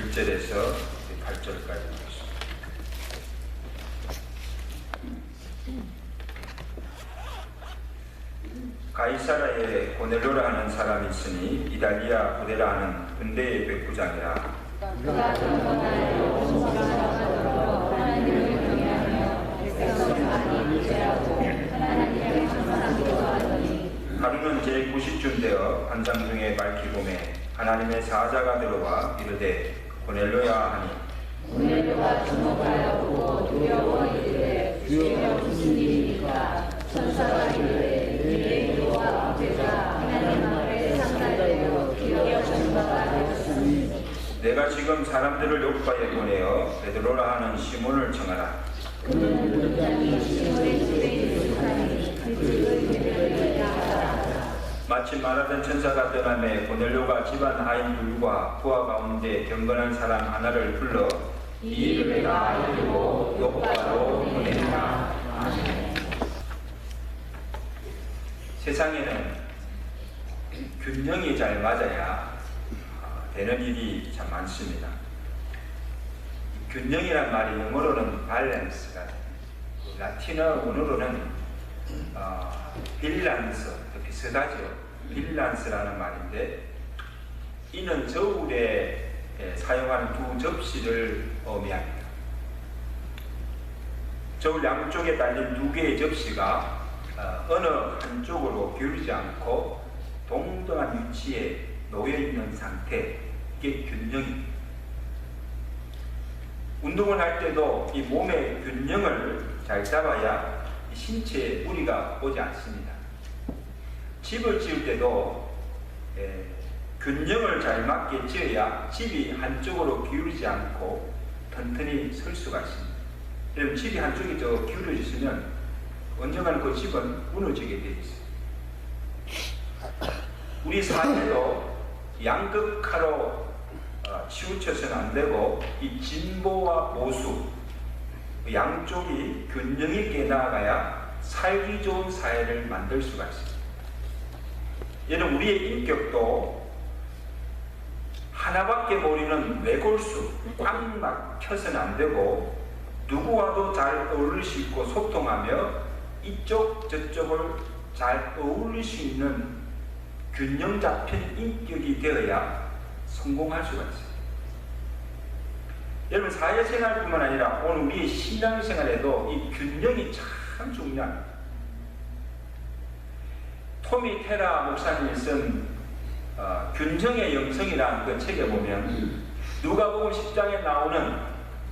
1절에서 8절까지 보겠습니다. 가이사라에 고넬료라 하는 사람이 있으니 이달리아 부데라 하는 군대의 백부장이라. 그가 전번하여 공사하도록 하나님을 경외하며 백성을 많이 구제하고 하나님의 항상 기도하더니 하루는 제90쯤 되어 환장 중에 밝히 보매 하나님의 사자가 들어와 이르되 고넬료야 하니 고넬료가 주목하여 보고 두려워 이르되 주여 무슨 일입니까? 천사가 이르되 네의 기도와 방패가 하나님 앞에 상달되어 기억에 전가가 되었으니 내가 지금 사람들을 요파에 보내어 베드로라 하는 시몬을 청하라. 그는 문장이 시몬의 집에 있는 사람이 그 집을 예배를 하라. 마침 말하던 천사가 떠나매 고넬료가 집안 하인들과 부하 가운데 경건한 사람 하나를 불러 이 일을 내가 알고 요파로 보내리라. 아멘. 세상에는 균형이 잘 맞아야 되는 일이 참 많습니다. 균형이란 말이 영어로는 밸런스가 돼요. 라틴어 원어로는 밸런스, 비슷하죠. 밸런스라는 말인데 이는 저울에 사용하는 두 접시를 의미합니다. 저울 양쪽에 달린 두 개의 접시가 어느 한쪽으로 기울지 않고 동등한 위치에 놓여있는 상태, 이게 균형입니다. 운동을 할 때도 이 몸의 균형을 잘 잡아야 신체에 무리가 오지 않습니다. 집을 지을 때도 균형을 잘 맞게 지어야 집이 한쪽으로 기울지 않고 튼튼히 설 수가 있습니다. 여러분, 집이 한쪽이 더 기울어지면 언젠가는 그 집은 무너지게 되어 있어요. 우리 사회도 양극화로 치우쳐서는 안 되고 이 진보와 보수 양쪽이 균형 있게 나아가야 살기 좋은 사회를 만들 수가 있습니다. 여러분, 우리의 인격도 하나밖에 모르는 외골수 꽉 막혀서는 안 되고 누구와도 잘 어울릴 수 있고 소통하며 이쪽 저쪽을 잘 어울릴 수 있는 균형 잡힌 인격이 되어야 성공할 수가 있어요. 여러분, 사회생활뿐만 아니라 오늘 우리의 신앙생활에도 이 균형이 참 중요합니다. 토미 테라 목사님이 쓴 균형의 영성이라는 그 책에 보면 누가복음 10장에 나오는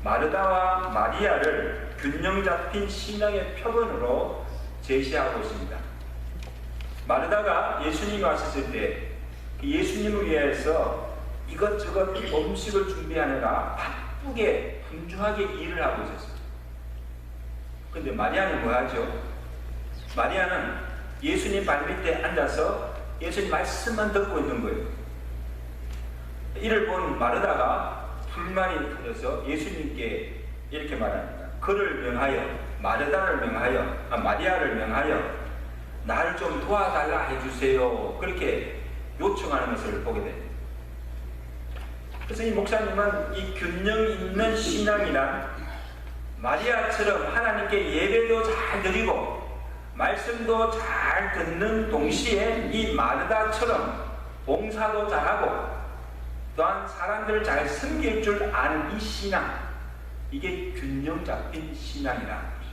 마르다와 마리아를 균형 잡힌 신앙의 표본으로 제시하고 있습니다. 마르다가 예수님이 왔을 때 예수님을 위해서 이것저것 음식을 준비하느라 바쁘게 분주하게 일을 하고 있었어요. 그런데 마리아는 뭐 하죠? 마리아는 예수님 발밑에 앉아서 예수님 말씀만 듣고 있는 거예요. 이를 본 마르다가 불만이 터져서 예수님께 이렇게 말합니다. 그를 명하여, 마르다를 명하여, 마리아를 명하여 나를 좀 도와달라 해주세요. 그렇게 요청하는 것을 보게 됩니다. 그래서 이 목사님은 이 균형 있는 신앙이란 마리아처럼 하나님께 예배도 잘 드리고 말씀도 잘 듣는 동시에 이 마르다처럼 봉사도 잘하고 또한 사람들을 잘 섬길 줄 아는 이 신앙, 이게 균형 잡힌 신앙이라는 것입니다.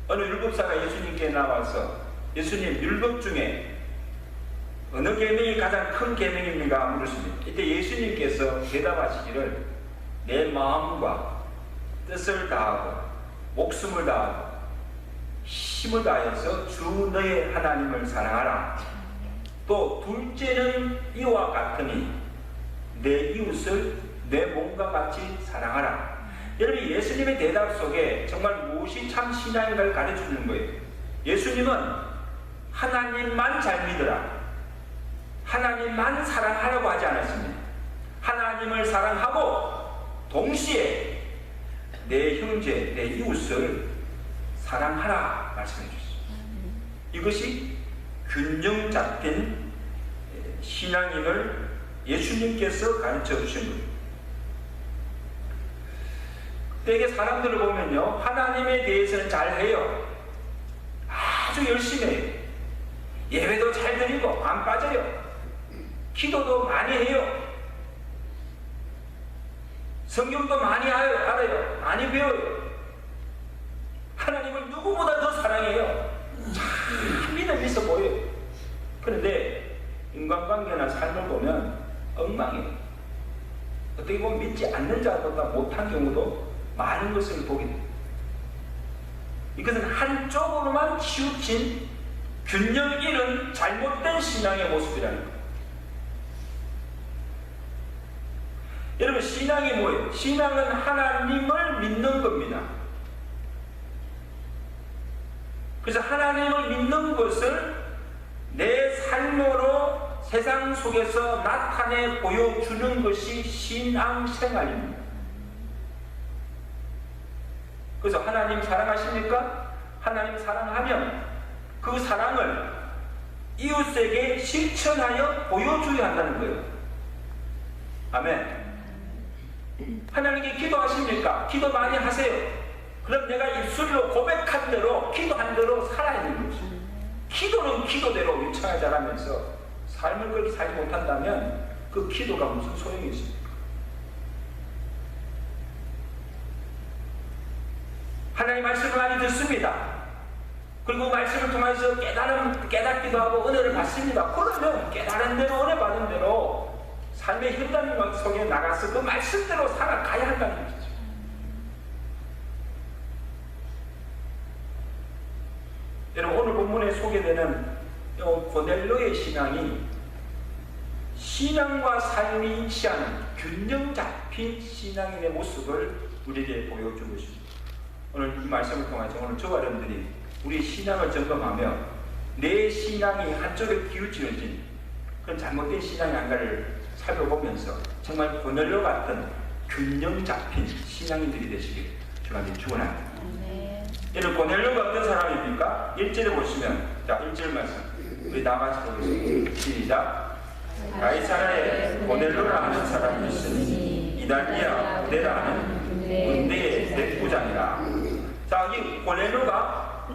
어느 율법사가 예수님께 나와서 예수님, 율법 중에 어느 계명이 가장 큰 계명입니까? 물으십니다. 이때 예수님께서 대답하시기를 내 마음과 뜻을 다하고 목숨을 다하고 힘을 다해서 주 너의 하나님을 사랑하라. 또 둘째는 이와 같으니 내 이웃을 내 몸과 같이 사랑하라. 여러분, 예수님의 대답 속에 정말 무엇이 참 신앙인가를 가르쳐주는 거예요. 예수님은 하나님만 잘 믿으라, 하나님만 사랑하라고 하지 않았습니다. 하나님을 사랑하고 동시에 내 형제, 내 이웃을 사랑하라 말씀해 주셨습니다. 이것이 균형 잡힌 신앙임을 예수님께서 가르쳐 주신 겁니다. 되게 사람들을 보면요, 하나님에 대해서는 잘해요. 아주 열심히 해요. 예배도 잘 드리고 안 빠져요. 기도도 많이 해요. 성경도 많이 알아요. 많이 배워요. 하나님을 누구보다 더 사랑해요. 참 믿음 있어 보여요. 그런데 인간관계나 삶을 보면 엉망이에요. 어떻게 보면 믿지 않는 자보다 못한 경우도 많은 것을 보게 돼요. 이것은 한쪽으로만 치우친 균형 잃은 잘못된 신앙의 모습이라는 거예요. 여러분, 신앙이 뭐예요? 신앙은 하나님을 믿는 겁니다. 그래서 하나님을 믿는 것을 내 삶으로 세상 속에서 나타내 보여주는 것이 신앙생활입니다. 그래서 하나님 사랑하십니까? 하나님 사랑하면 그 사랑을 이웃에게 실천하여 보여줘야 한다는 거예요. 아멘. 하나님께 기도하십니까? 기도 많이 하세요. 그럼 내가 입술로 고백한 대로, 기도한 대로 살아야 되는 거죠. 기도는 기도대로 유창하게 자라면서 삶을 그렇게 살지 못한다면 그 기도가 무슨 소용이 있습니까? 하나님 말씀을 많이 듣습니다. 그리고 말씀을 통해서 깨닫기도 하고 은혜를 받습니다. 그러면 깨달은 대로, 은혜 받은 대로 삶의 현장 속에 나가서 그 말씀대로 살아가야 한다는 것이죠. 여러분, 오늘 본문에 소개되는 고넬로의 신앙이 신앙과 삶이 일치하는 균형 잡힌 신앙인의 모습을 우리에게 보여준 것입니다. 오늘 이 말씀을 통해서 오늘 저와 여러분들이 우리 신앙을 점검하며 내 신앙이 한쪽에 기울어진 그런 잘못된 신앙이 아닌가를 살펴보면서 정말 고넬로 같은 균형 잡힌 신앙인들이 되시길 주님께 축원합니다. 여러분, 고넬로가 어떤 사람입니까? 1절에 보시면, 자, 1절 말씀 우리 다 같이 보겠습니다. 시작. 가이사라에 고넬로라 하는 사람이 있으니 이달리아 부대라 하는 군대의 백부장이라. 자, 이 고넬로가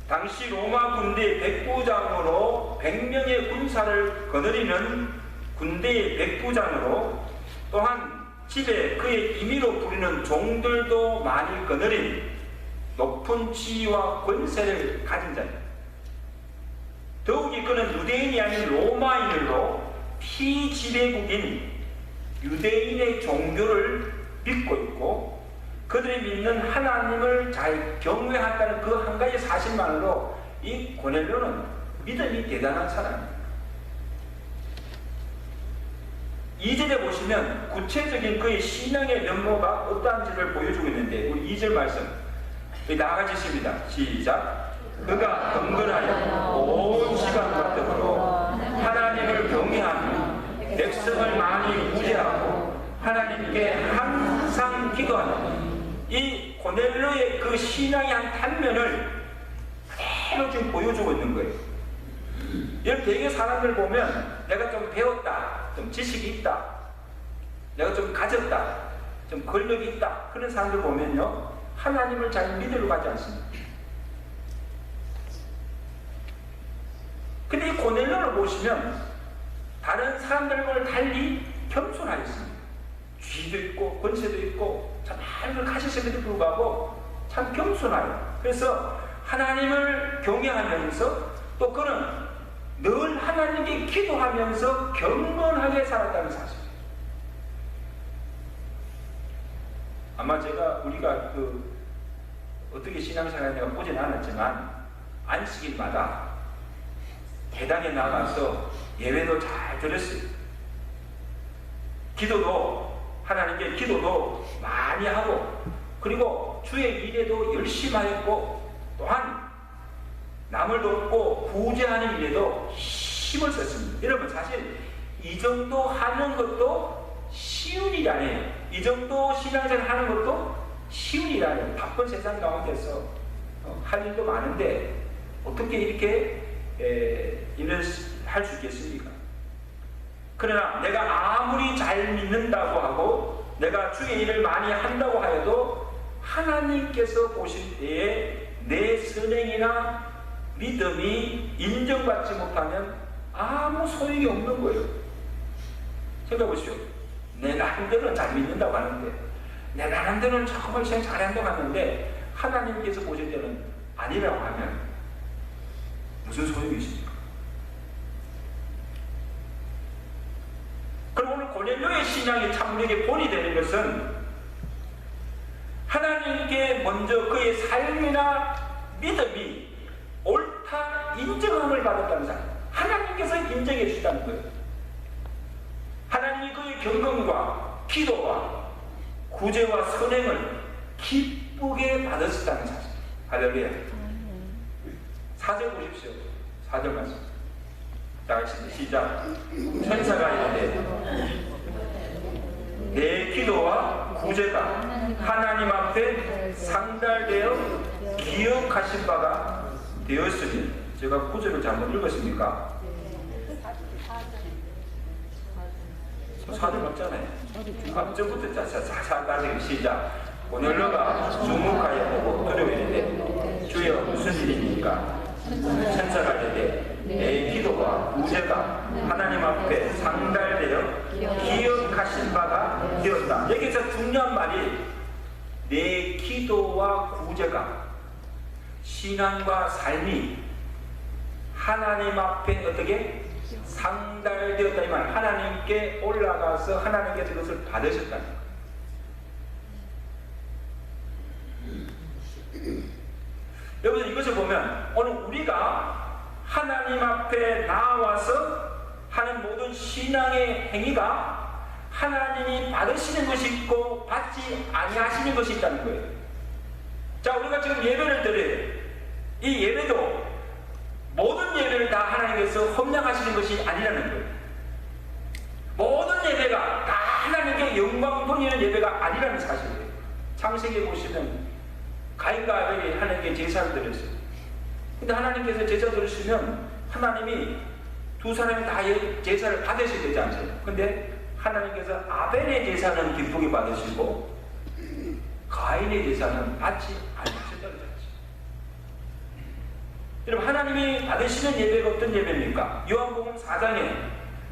당시 로마 군대 백부장으로 100명의 군사를 거느리는 군대의 백부장으로, 또한 집에 그의 임의로 부리는 종들도 많이 거느린 높은 지위와 권세를 가진 자입니다. 더욱이 그는 유대인이 아닌 로마인으로 피지배국인 유대인의 종교를 믿고 있고 그들이 믿는 하나님을 잘 경외한다는 그 한 가지 사실만으로 이 고넬로는 믿음이 대단한 사람입니다. 2절에 보시면 구체적인 그의 신앙의 면모가 어떠한지를 보여주고 있는데, 우리 2절 말씀 나아가시십니다. 시작. 그가 경건하여 온 시간과 뜻으로 하나님을 경외하며 백성을 많이 구제하고 하나님께 항상 기도하는 이 고넬로의 그 신앙의 한 단면을 그대로 지금 보여주고 있는 거예요. 여러분, 되게 사람들 보면 내가 좀 배웠다, 좀 지식이 있다, 내가 좀 가졌다, 좀 권력이 있다, 그런 사람들 보면요, 하나님을 잘 믿으려고 하지 않습니다. 근데 이 고넬로를 보시면 다른 사람들과 달리 겸손하였습니다. 지위도 있고 권세도 있고 참 하나님을 가셨음에도 불구하고 참 겸손하여, 그래서 하나님을 경외하면서 또 그는 늘 하나님께 기도하면서 경건하게 살았다는 사실이에요. 아마 우리가 어떻게 신앙생활을 내가 보진 않았지만 안식일마다 대당에 나가서 예배도 잘 드렸어요. 하나님께 기도도 많이 하고, 그리고 주의 일에도 열심히 하였고, 또한 남을 돕고 구제하는 일에도 힘을 썼습니다. 여러분, 사실 이 정도 하는 것도 쉬운 일이 아니에요. 이 정도 신앙생활 하는 것도 쉬운 일이 아니에요. 바쁜 세상 가운데서 할 일도 많은데 어떻게 이렇게 일을 할 수 있겠습니까? 그러나 내가 아무리 잘 믿는다고 하고 내가 주의 일을 많이 한다고 하여도 하나님께서 보실 때에 내 선행이나 믿음이 인정받지 못하면 아무 소용이 없는 거예요. 생각해 보시오. 내 나름대로는 잘 믿는다고 하는데, 내 나름대로는 정말 신앙 잘한다고 하는데 하나님께서 보실 때는 아니라고 하면 무슨 소용이 있습니까? 그럼 오늘 고넬료의 신앙이 참으에게 본이 되는 것은 하나님께 먼저 그의 삶이나 믿음이 옳다 인정함을 받았다는 사람, 하나님께서 인정해 주셨다는 거예요. 하나님이 그의 경건과 기도와 구제와 선행을 기쁘게 받으셨다는 사실. 할렐루야. 4절 보십시오. 4절 말씀. 다 같이 시작. 천사가 이르되 내 기도와 구제가 하나님 앞에 상달되어 기억하신 바가 되었으니. 제가 구절을 잘못 읽었습니까? 4절 맞잖아요. 앞전부터 자자자자자자 시작. 고넬료가 주목하여 보고 두려워하는데 주여 무슨 일입니까? 천사가 이르되 내 기도와 구제가 하나님 앞에 상달되어 기억하신 바가 되었다. 여기서 중요한 말이 내 기도와 구제가, 신앙과 삶이 하나님 앞에 어떻게 상달되었다. 이 말, 하나님께 올라가서 하나님께서 그것을 받으셨다는 거예요. 여러분, 이것을 보면 오늘 우리가 하나님 앞에 나와서 하는 모든 신앙의 행위가 하나님이 받으시는 것이 있고 받지 아니하시는 것이 있다는 거예요. 자, 우리가 지금 예배를 드려요. 이 예배도 모든 예배를 다 하나님께서 헌량하시는 것이 아니라는 거예요. 모든 예배가 다 하나님께 영광 돌리는 예배가 아니라는 사실이에요. 창세기에 보시면 가인과 아벨이 하나님께 제사를 드렸어요. 근데 하나님께서 제사 드리시면 하나님이 두 사람이 다 제사를 받으셔야 되지 않습니까? 근데 하나님께서 아벨의 제사는 기쁘게 받으시고 가인의 제사는 받지 않으셨다고 하셨죠. 여러분, 하나님이 받으시는 예배가 어떤 예배입니까? 요한복음 4장에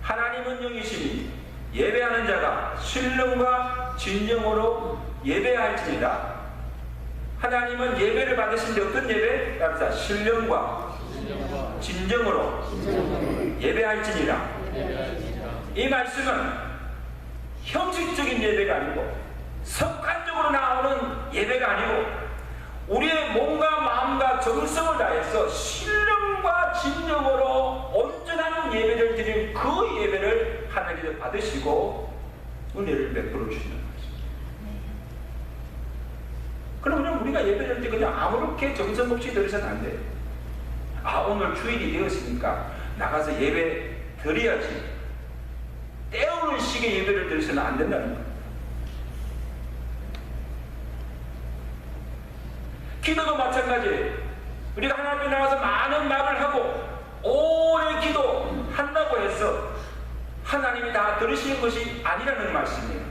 하나님은 영이시니 예배하는 자가 신령과 진정으로 예배할지니라. 하나님은 예배를 받으신데 어떤 예배? 따라서 신령과 진정으로 예배할지니라. 이 말씀은 형식적인 예배가 아니고 습관적으로 나오는 예배가 아니고 우리의 몸과 마음과 정성을 다해서 신령과 진정으로 온전한 예배를 드리는 그 예배를 하나님께서 받으시고 은혜를 베풀어 주시는 것입니다. 그러면 우리가 예배를 드릴 때 그냥 아무렇게 정성 없이 드려서는 안 돼요. 아, 오늘 주일이 되었으니까 나가서 예배 드려야지. 때우는 식의 예배를 드려서는 안 된다는 거예요. 기도도 마찬가지예요. 우리가 하나님 앞에 나와서 많은 말을 하고 오래 기도한다고 해서 하나님이 다 들으시는 것이 아니라는 말씀이에요.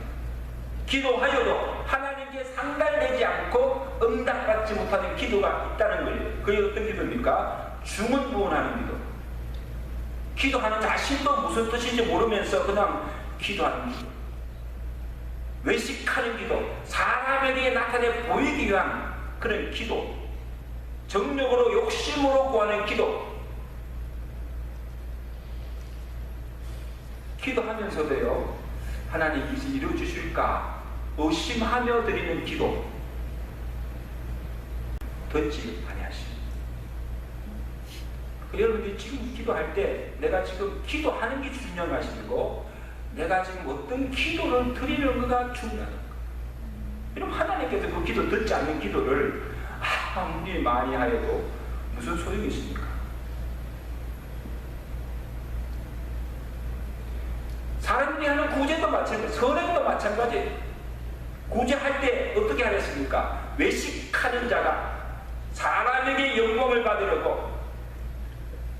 기도하여도 하나님께 상달되지 않고 응답받지 못하는 기도가 있다는 거예요. 그게 어떤 기도입니까? 중언부언하는 기도. 기도하는 자신도 무슨 뜻인지 모르면서 그냥 기도하는 기도. 외식하는 기도. 사람에게 나타내 보이기 위한 그런 기도. 정력으로 욕심으로 구하는 기도. 기도하면서도요, 하나님께서 이루어주실까 의심하며 드리는 기도 듣지 아니하십니다. 여러분들이 지금 기도할 때 내가 지금 기도하는 게 중요한 것이고 내가 지금 어떤 기도를 드리는 거가 중요한 거예요. 여러분, 하나님께서 그 기도 듣지 않는 기도를 아무리 많이 하여도 무슨 소용이 있습니까? 사람들이 하는 구제도 마찬가지, 선행도 마찬가지. 구제할 때 어떻게 하겠습니까? 외식하는 자가 사람에게 영광을 받으려고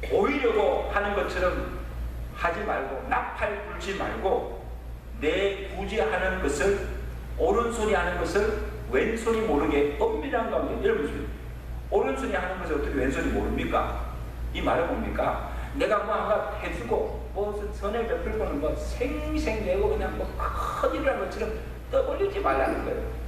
보이려고 하는 것처럼 하지 말고 나팔 불지 말고 내 구제하는 것을 옳은소리 하는 것을 왼손이 모르게 엄밀한 가운데 여러분 옳은소리 하는 것을 어떻게 왼손이 모릅니까? 이 말은 뭡니까? 내가 뭐 한가 해주고 무슨 선을 베풀고는 뭐 생생내고 그냥 뭐 큰일이라는 것처럼 떠벌리지 말라는 거예요.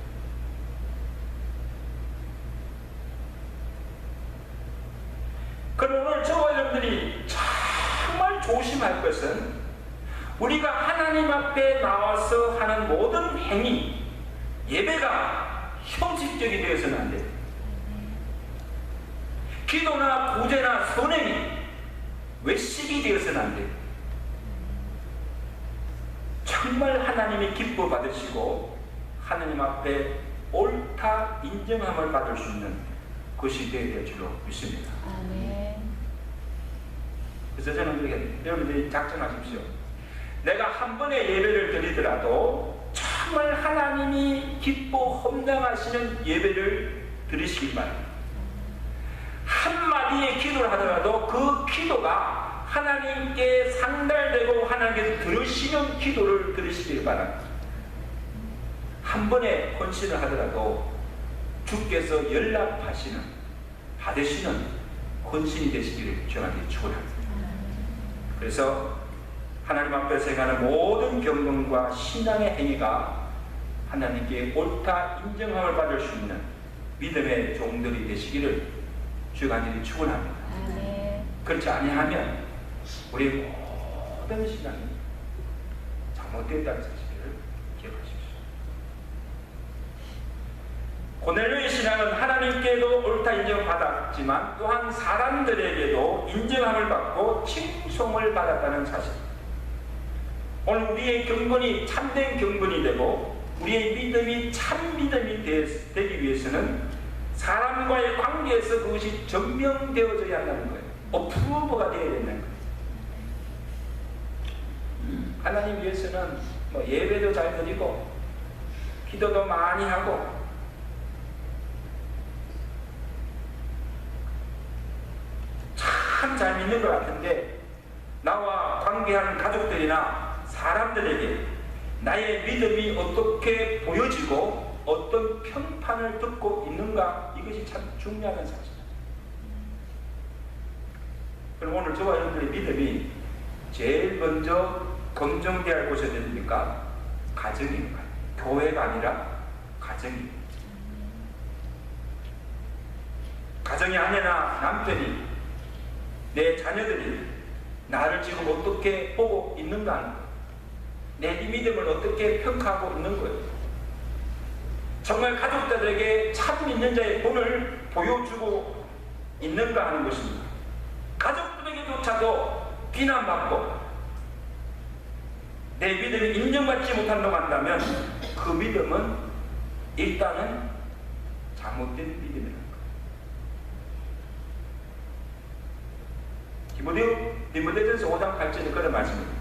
그럼 오늘 저와 여러분들이 정말 조심할 것은 우리가 하나님 앞에 나와서 하는 모든 행위, 예배가 형식적이 되어서는 안 돼요. 기도나 구제나 선행이 외식이 되어서는 안 돼요. 정말 하나님이 기뻐 받으시고 하나님 앞에 옳다 인정함을 받을 수 있는 것이 되어야 될 줄로 믿습니다. 아멘. 그래서 저는 여러분들이 작정하십시오. 내가 한 번의 예배를 드리더라도 정말 하나님이 기뻐 헌당하시는 예배를 드리시길 바랍니다. 한마디의 기도를 하더라도 그 기도가 하나님께 상달되고 하나님께서 들으시는 기도를 드리시길 바랍니다. 한 번의 헌신을 하더라도 주께서 연락하시는 받으시는 헌신이 되시기를 주님께 축원합니다. 그래서 하나님 앞에서 행하는 모든 경건과 신앙의 행위가 하나님께 옳다 인정함을 받을 수 있는 믿음의 종들이 되시기를 주님께 축원합니다. 그렇지 아니하면 우리 모든 신앙이 잘못됐다는 사실을 기억하십시오. 고넬료의 신앙은 하나님께도 옳다 인정받았지만 또한 사람들에게도 인정함을 받고 칭송을 받았다는 사실. 오늘 우리의 경건이 참된 경건이 되고 우리의 믿음이 참 믿음이 되기 위해서는 사람과의 관계에서 그것이 증명되어져야 한다는 거예요. 어프로브가 되어야 된다는 거예요. 하나님 위해서는 뭐 예배도 잘 드리고 기도도 많이 하고 참 잘 믿는 것 같은데 나와 관계하는 가족들이나 사람들에게 나의 믿음이 어떻게 보여지고 어떤 평판을 듣고 있는가, 이것이 참 중요한 사실입니다. 그럼 오늘 저와 여러분들의 믿음이 제일 먼저 검증되어야 할 곳이 어디입니까? 가정입니다. 교회가 아니라 가정입니다. 가정의 아내나 남편이, 내 자녀들이 나를 지금 어떻게 보고 있는가 하는 거예요. 내 믿음을 어떻게 평가하고 있는 거예요. 정말 가족들에게 참 믿는 자의 본을 보여주고 있는가 하는 것입니다. 가족들에게조차도 비난받고 내 믿음이 인정받지 못한다고 한다면 그 믿음은 일단은 잘못된 믿음이라는 거예요. 디모데전서 5장 8절에 그런 말씀입니다.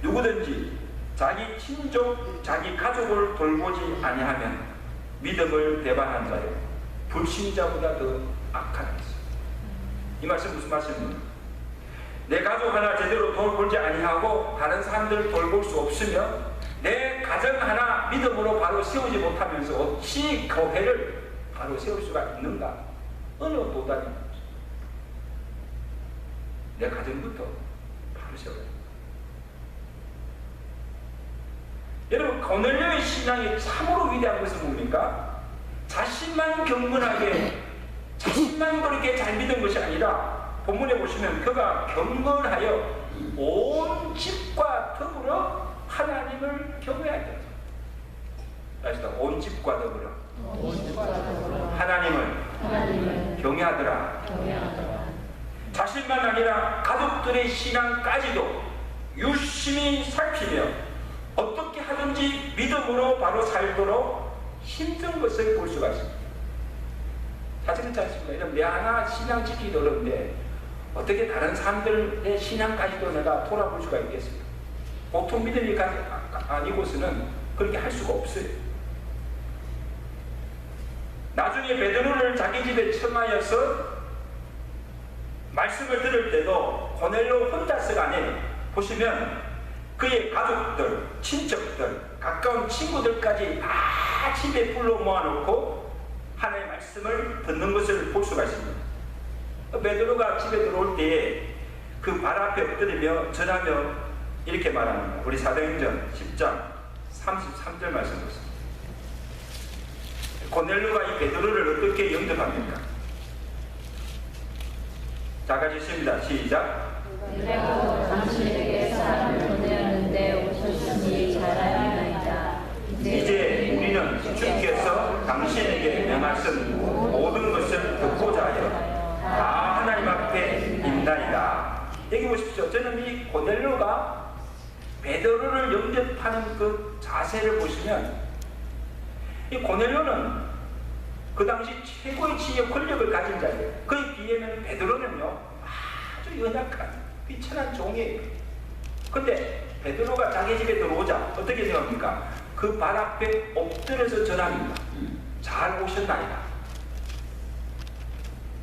누구든지 자기 친족, 자기 가족을 돌보지 아니하면 믿음을 배반한 자요 불신자보다 더 악한 것입니다. 이 말씀 무슨 말씀입니까? 내 가족 하나 제대로 돌보지 아니하고 다른 사람들을 돌볼 수 없으며 내 가정 하나 믿음으로 바로 세우지 못하면서 어찌 교회를 바로 세울 수가 있는가? 어느 도단입니까? 내 가정부터 바로 세워야 합니다. 여러분, 고넬료의 신앙이 참으로 위대한 것은 뭡니까? 자신만 경건하게, 자신만 그렇게 잘 믿은 것이 아니라 본문에 보시면 그가 경건하여 온 집과 더불어 하나님을 경외하였다. 다시 온 집과 더불어 하나님을 경외하더라. 자신만 아니라 가족들의 신앙까지도 유심히 살피며 어떻게 하든지 믿음으로 바로 살도록 힘든 것을 볼 수가 있습니다. 사실 그렇지 않습니까? 이런 내 하나 신앙 지키기도 어려운데 어떻게 다른 사람들의 신앙까지도 내가 돌아볼 수가 있겠습니까? 보통 믿음이 아니고서는 그렇게 할 수가 없어요. 나중에 베드로를 자기 집에 청하여서 말씀을 들을 때도 고넬료 혼자서가 아니에요. 보시면 그의 가족들, 친척들, 가까운 친구들까지 다 집에 불러 모아놓고 하나님의 말씀을 듣는 것을 볼 수가 있습니다. 베드로가 집에 들어올 때에 그 발 앞에 엎드리며 전하며 이렇게 말합니다. 우리 사도행전 10장 33절 말씀 보십니다. 고넬료가 이 베드로를 어떻게 영접합니까? 자, 같이 읽습니다. 시작. 내가 당신에게 사람을 보내었는데 오셨으니 잘하였나이다. 이제 우리는 주께서 당신에게 명하신 모든 것을 듣고자 하여 다 하나님 앞에 있나이다. 여기 보십시오. 저는 이 고넬료가 베드로를 영접하는 그 자세를 보시면 이 고넬료는 그 당시 최고의 지혜 권력을 가진 자예요. 그에 비하면 베드로는요 아주 연약한 비천한 종이에요. 근데 베드로가 자기 집에 들어오자 어떻게 생각합니까? 그 발 앞에 엎드려서 전합니다. 잘 오셨나이다.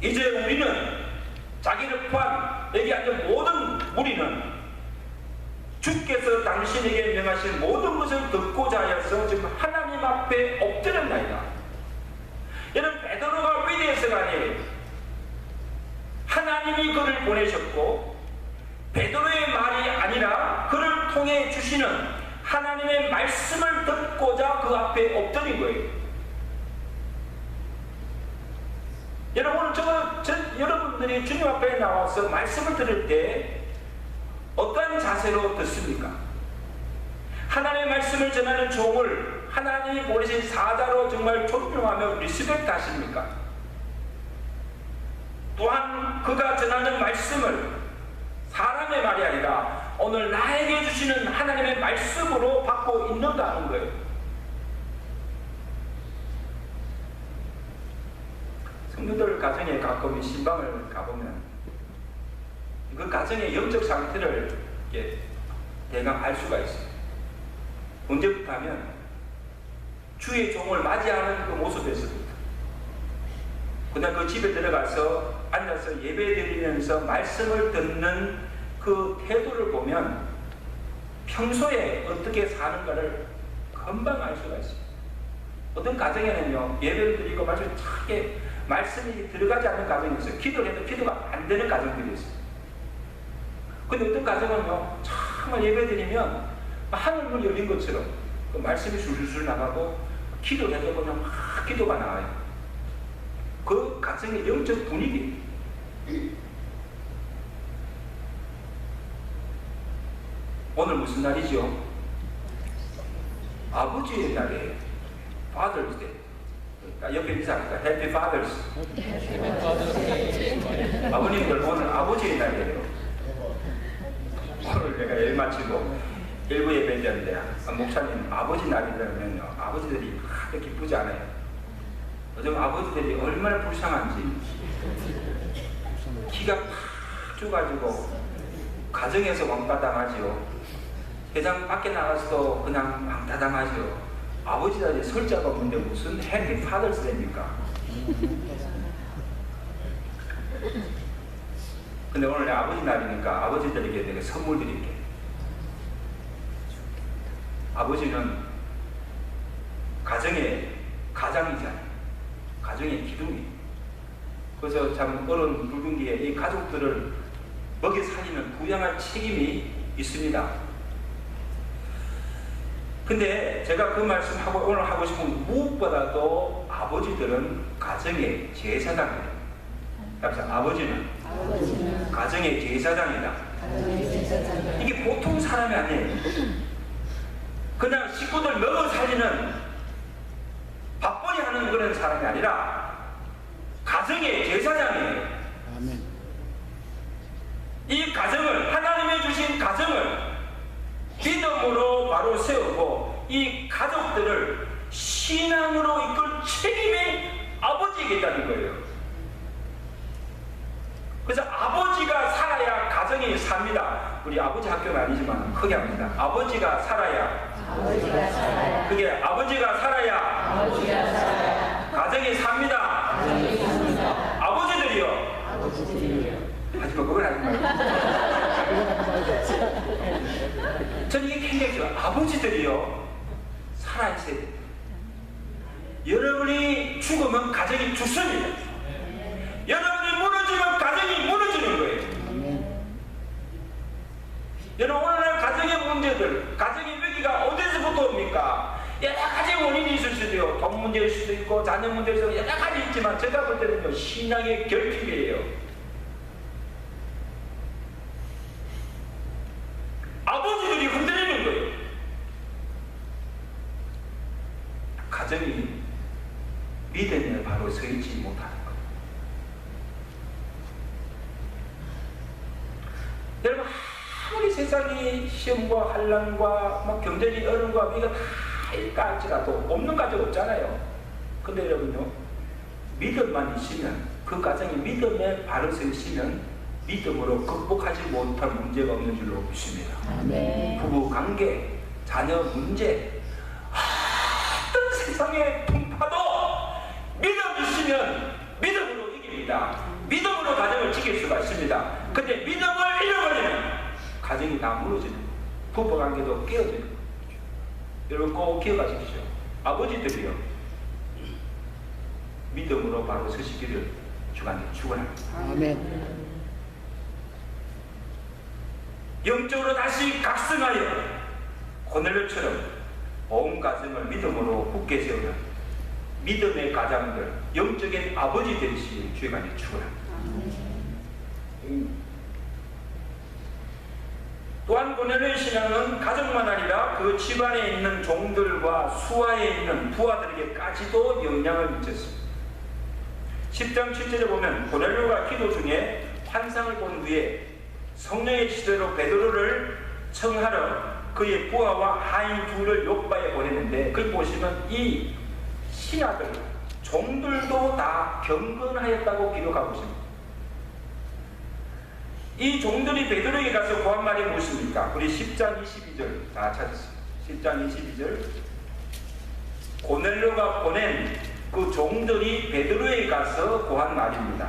이제 우리는 자기를 포함 여기 앉은 모든 무리는 주께서 당신에게 명하신 모든 것을 듣고자 하여서 지금 하나님 앞에 엎드렸나이다. 여러분, 베드로가 위대해서가 아니에요. 하나님이 그를 보내셨고 베드로의 말이 아니라 그를 통해 주시는 하나님의 말씀을 듣고자 그 앞에 엎드린 거예요. 여러분, 여러분들이 주님 앞에 나와서 말씀을 들을 때 어떠한 자세로 듣습니까? 하나님의 말씀을 전하는 종을 하나님이 보내신 사자로 정말 존중하며 리스펙트 하십니까? 또한 그가 전하는 말씀을 사람의 말이 아니라 오늘 나에게 주시는 하나님의 말씀으로 받고 있는가 하는 거예요. 성도들 가정에 가끔 신방을 가보면 그 가정의 영적 상태를 대강 알 수가 있어요. 언제부터 하면 주의 종을 맞이하는 그 모습에서부터. 그다음 그 집에 들어가서 앉아서 예배 드리면서 말씀을 듣는 그 태도를 보면 평소에 어떻게 사는가를 금방 알 수가 있어요. 어떤 가정에는요 예배를 드리고 말씀이 들어가지 않는 가정이 있어요. 기도를 해도 기도가 안 되는 가정들이 있어요. 근데 어떤 가정은요 정말 예배 드리면 하늘문 열린 것처럼 그 말씀이 술술 나가고 기도를 해도 그냥 막 기도가 나와요. 그 가정의 영적 분위기. 오늘 무슨 날이죠? 아버지의 날이에요. Father's Day. 옆에 인사합니다. Happy Fathers. 아버님들 오늘 아버지의 날이에요. 오늘 내가 예배 마치고 일부 예배 드렸는데 목사님 아버지 날이라면요 아버지들이 그렇게 기쁘지 않아요. 요즘 아버지들이 얼마나 불쌍한지 기가 팍 죽어가지고 가정에서 왕따당하지요. 세상 밖에 나가서도 그냥 왕따당하지요. 아버지들이 설자가 없는데 무슨 해피 파더스 됩니까? 근데 오늘 내 아버지 날이니까 아버지들에게 내가 선물 드릴게. 아버지는 가정의 가장이잖아요. 가정의 기둥이. 그래서 참 어려운 불균기에 이 가족들을 먹여 살리는 부양할 책임이 있습니다. 근데 제가 그 말씀하고 오늘 하고 싶은 무엇보다도 아버지들은 가정의 제사장이에요. 그래서 아버지는 가정의 제사장이다. 이게 보통 사람이 아니에요. 그냥 식구들 먹여 살리는 밥벌이 하는 그런 사람이 아니라 가정의 제사장이에요. 이 가정을 하나님이 주신 가정을 믿음으로 바로 세우고 이 가족들을 신앙으로 이끌 책임이 아버지이겠다는 거예요. 그래서 아버지가 살아야 가정이 삽니다. 우리 아버지 학교는 아니지만 크게 합니다. 아버지가 살아야 그게 아버지가 살아야 가정이 삽니다. 아버지들이요. 하지만 그걸 하지 말고 아버지들이요 살아있어야 됩니다. 여러분이 죽으면 가정이 죽습니다. 여러분이 무너지면 가정이 무너지는 거예요. 여러분 오늘날 가정의 문제들, 가정의 위기가 어디서부터 옵니까? 여러 가지 원인이 있을 수도 있고 돈 문제일 수도 있고 자녀 문제일 수도 있고 여러 가지 있지만 제가 볼 때는요 신앙의 결핍이에요. 아버지들이 흔들리는 거예요. 가정이 믿음에 바로 서 있지 못하는 거예요. 여러분 아무리 세상이 시험과 환난과 막 경제적인 어려움과 위기가 다 있다 할지라도 없는 가정 없잖아요. 근데 여러분요 믿음만 있으면 그 가정이 믿음에 바로 서 있으면 믿음으로 극복하지 못할 문제가 없는 줄로 믿습니다. 네. 부부 관계, 자녀 문제, 어떤 세상의 풍파도 믿음 있으면 믿음으로 이깁니다. 믿음으로 가정을 지킬 수가 있습니다. 근데 믿음을 잃어버리면 가정이 다 무너지는, 부부 관계도 깨어지는 거죠. 여러분 꼭 기억하십시오. 아버지들이요 믿음으로 바로 서시기를 주관에 축원합니다. 아멘. 영적으로 다시 각성하여 고넬료처럼 온 가정을 믿음으로 굳게 세우는 믿음의 가장들, 영적인 아버지 되시길 주의 간에 축원합니다. 또한 고넬료의 신앙은 가정만 아니라 그 집안에 있는 종들과 수하에 있는 부하들에게까지도 영향을 미쳤습니다. 10장 7절에 보면 고넬료가 기도 중에 환상을 본 뒤에 성령의 지도로 베드로를 청하러 그의 부하와 하인 둘을 요바에 보냈는데 거기 보시면 이 신하들, 종들도 다 경건하였다고 기록하고 있습니다. 이 종들이 베드로에게 가서 고한 말이 무엇입니까? 우리 10장 22절 다 찾았습니다. 10장 22절 고넬료가 보낸 그 종들이 베드로에게 가서 고한 말입니다.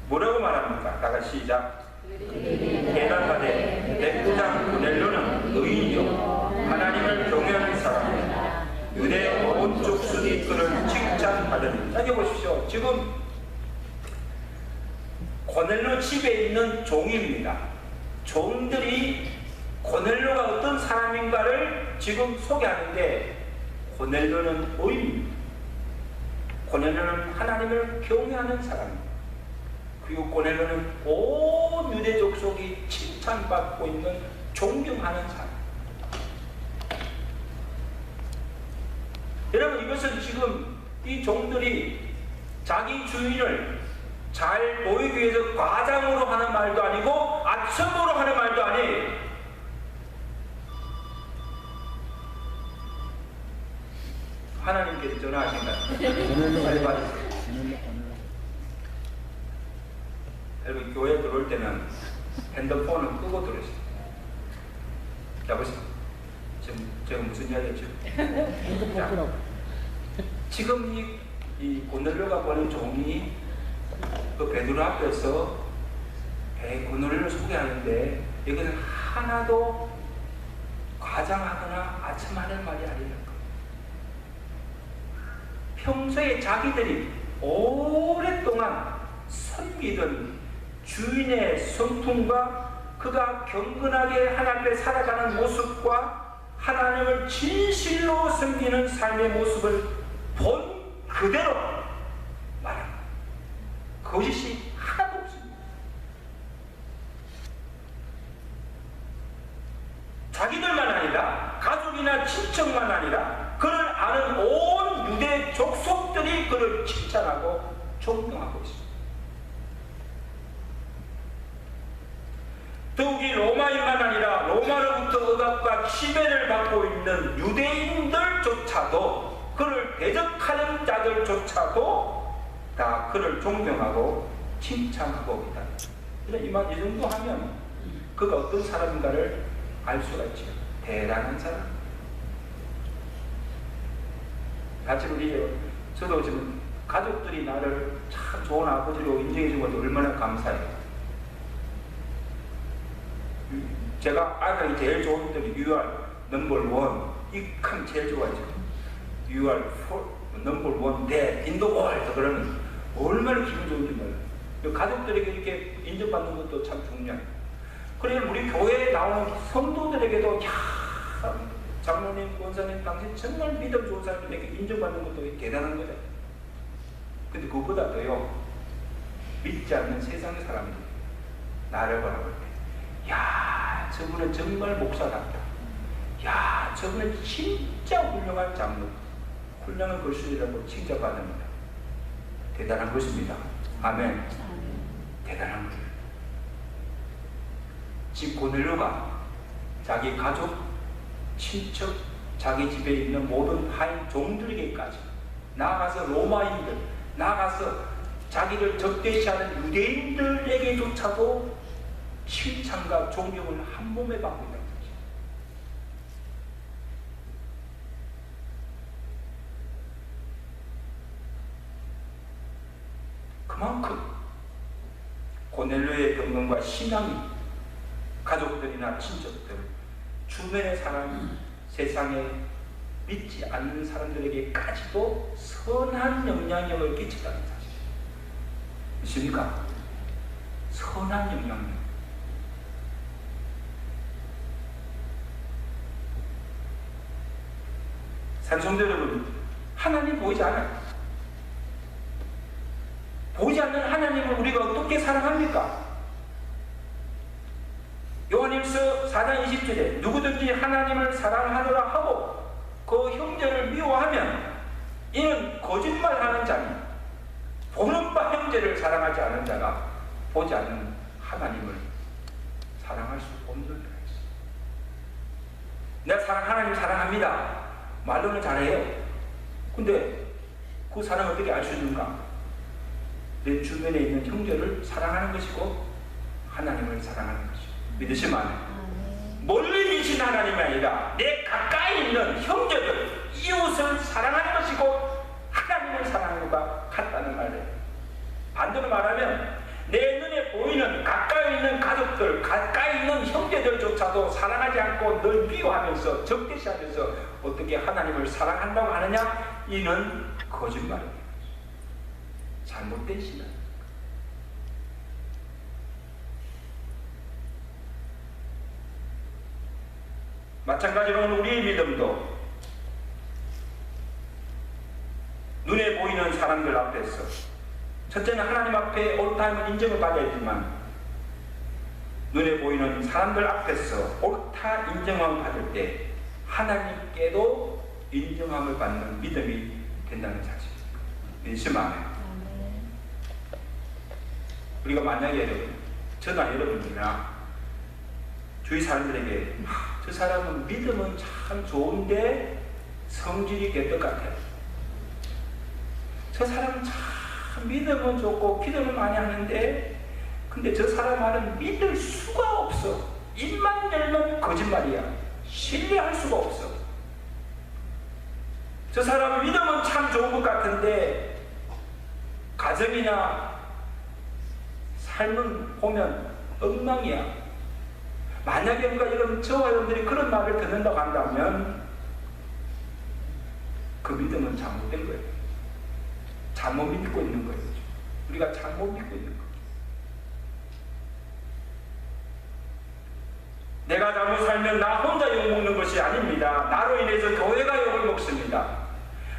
뭐라고 말합니까? 다 같이 시작. 대답하되 백부장 고넬료는 의인이요 하나님을 경외하는 사람이다. 유대 온 족속이 그를 칭찬하더니. 여기 보십시오. 지금 고넬료 집에 있는 종입니다. 종들이 고넬료가 어떤 사람인가를 지금 소개하는데 고넬료는 의인입니다. 고넬료는 하나님을 경외하는 사람입니다. 그리고 고넬료는 온 유대 족속이 칭찬받고 있는 존경하는 사람. 여러분 이것은 지금 이 종들이 자기 주인을 잘 보이기 위해서 과장으로 하는 말도 아니고 아첨으로 하는 말도 아니에요. 하나님께서 전화하신다. 빨리 받으세요. 여러분 교회 들어올 때는 핸드폰을 끄고 들어오세요. 자 보세요. 지금 제가 무슨 이야기했죠? 자, 지금 이 고넬료가 보낸 종이 그 베드로 앞에서 고넬료를 소개하는데 이것은 하나도 과장하거나 아첨하는 말이 아니라는 거예요. 평소에 자기들이 오랫동안 섬기던 주인의 성품과 그가 경건하게 하나님 앞에 살아가는 모습과 하나님을 진실로 섬기는 삶의 모습을 본 그대로 말합니다. 거짓이 하나도 없습니다. 자기들만 아니라 가족이나 친척만 아니라 그를 아는 온 유대 족속들이 그를 칭찬하고 존경하고 있습니다. 더욱이 로마인만 아니라 로마로부터 억압과 침해를 받고 있는 유대인들조차도 그를 대적하는 자들조차도 다 그를 존경하고 칭찬하고 있다. 이 정도 하면 그가 어떤 사람인가를 알 수가 있죠. 대단한 사람. 같이 우리 저도 지금 가족들이 나를 참 좋은 아버지로 인정해 준 것도 얼마나 감사해요. 제가 아들이 제일 좋은 때는 유월 넘버 원, 이칸 제일 좋아하죠. You are number one dad in the world. 그러면 얼마나 기분 좋은지 몰라요. 가족들에게 이렇게 인정받는 것도 참 중요해요. 그래서 우리 교회에 나오는 성도들에게도 장로님, 권사님, 당신 정말 믿음 좋은 사람들에게 인정받는 것도 대단한 거죠. 근데 그거보다도요, 믿지 않는 세상의 사람들이 나를 바라볼 때, 야, 저분은 정말 목사답다. 야, 저분은 진짜 훌륭한 장로, 훌륭한 걸술이라고 칭찬받습니다. 대단한 것입니다. 아멘. 대단한 거예요. 집 고넬료가 자기 가족, 친척, 자기 집에 있는 모든 하인 종들에게까지 나아가서 로마인들, 나아가서 자기를 적대시하는 유대인들에게조차도 칭찬과 존경을 한 몸에 받고 있다는 거죠. 그만큼 고넬료의 경건과 신앙이 가족들이나 친척들, 주변의 사람, 세상에 믿지 않는 사람들에게까지도 선한 영향력을 끼친다는 사실. 믿습니까? 선한 영향력. 산성도 여러분, 하나님 보이지 않아요. 보이지 않는 하나님을 우리가 어떻게 사랑합니까? 요한일서 4장 20절에 누구든지 하나님을 사랑하노라 하고 그 형제를 미워하면 이는 거짓말하는 자니 보는 바 형제를 사랑하지 않은 자가 보지 않는 하나님을 사랑할 수 없는 자가 있어요. 내가 하나님 사랑합니다. 말로는 잘해요. 근데 그 사랑 어떻게 알 수 있는가? 내 주변에 있는 형제를 사랑하는 것이고 하나님을 사랑하는 것이고. 믿으시면 안 돼요. 멀리 계신 하나님이 아니라 내 가까이 있는 형제들, 이웃을 사랑하는 것이고 하나님을 사랑하는 것과 같다는 말이에요. 반대로 말하면 내 눈에 보이는 가까이 있는 가족들, 가까이 있는 형제들조차도 사랑하지 않고 늘 미워하면서 적대시하면서 어떻게 하나님을 사랑한다고 하느냐? 이는 거짓말입니다. 잘못된 신앙. 마찬가지로 우리의 믿음도 눈에 보이는 사람들 앞에서 첫째는 하나님 앞에 옳다는 인정을 받아야지만 눈에 보이는 사람들 앞에서 옳다 인정함을 받을 때 하나님께도 인정함을 받는 믿음이 된다는 사실. 믿으시면 안 해요. 우리가 만약에 여러분, 저나 여러분들이나 주위 사람들에게 저 사람은 믿음은 참 좋은데 성질이 개떡 같아요. 저 사람은 참 믿음은 좋고 기도를 많이 하는데 근데 저 사람 말은 믿을 수가 없어. 입만 열면 거짓말이야. 신뢰할 수가 없어. 저 사람 믿음은 참 좋은 것 같은데 가정이나 삶은 보면 엉망이야. 만약에 우리가 저와 여러분들이 그런 말을 듣는다고 한다면 그 믿음은 잘못된 거예요. 잘못 믿고 있는 거예요. 우리가 잘못 믿고 있는 거예요. 내가 잘못 살면 나 혼자 욕먹는 것이 아닙니다. 나로 인해서 교회가 욕을 먹습니다.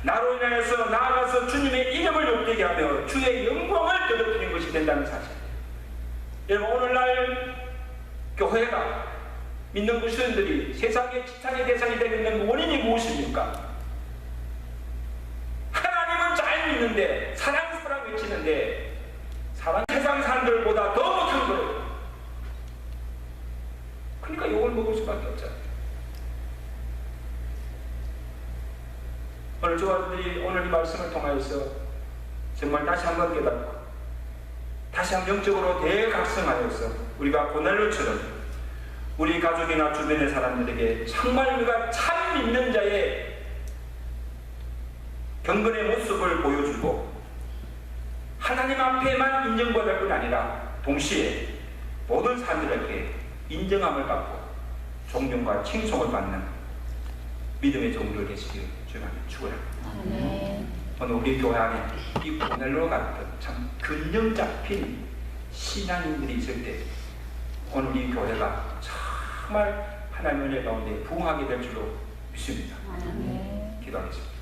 나로 인해서 나아가서 주님의 이름을 욕되게 하며 주의 영광을 더럽히는 것이 된다는 사실. 여러분, 오늘날 교회가 믿는 그리스도인들이 세상의 지탄의 대상이 되는 원인이 무엇입니까? 하나님은 잘 믿는데 사랑 외치는데 세상 사람들보다 더 못한 거예요. 그러니까 욕을 먹을 수밖에 없잖아요. 오늘 저와들이 오늘 이 말씀을 통하여서 정말 다시 한번 깨닫고 다시 한번 영적으로 대각성하여서 우리가 고넬료처럼 우리 가족이나 주변의 사람들에게 정말 우리가 참 믿는 자의 경건의 모습을 보여주고 하나님 앞에만 인정받을 뿐 아니라 동시에 모든 사람들에게 인정함을 받고 존경과 칭송을 받는 믿음의 종들 계시길 주님께 축원합니다. 아멘. 오늘 우리 교회 안에 이 오늘로 같은 참 균형 잡힌 신앙인들이 있을 때 오늘 이 교회가 정말 하나님의 은혜 가운데 부흥하게 될 줄로 믿습니다. 아멘. 기도하겠습니다.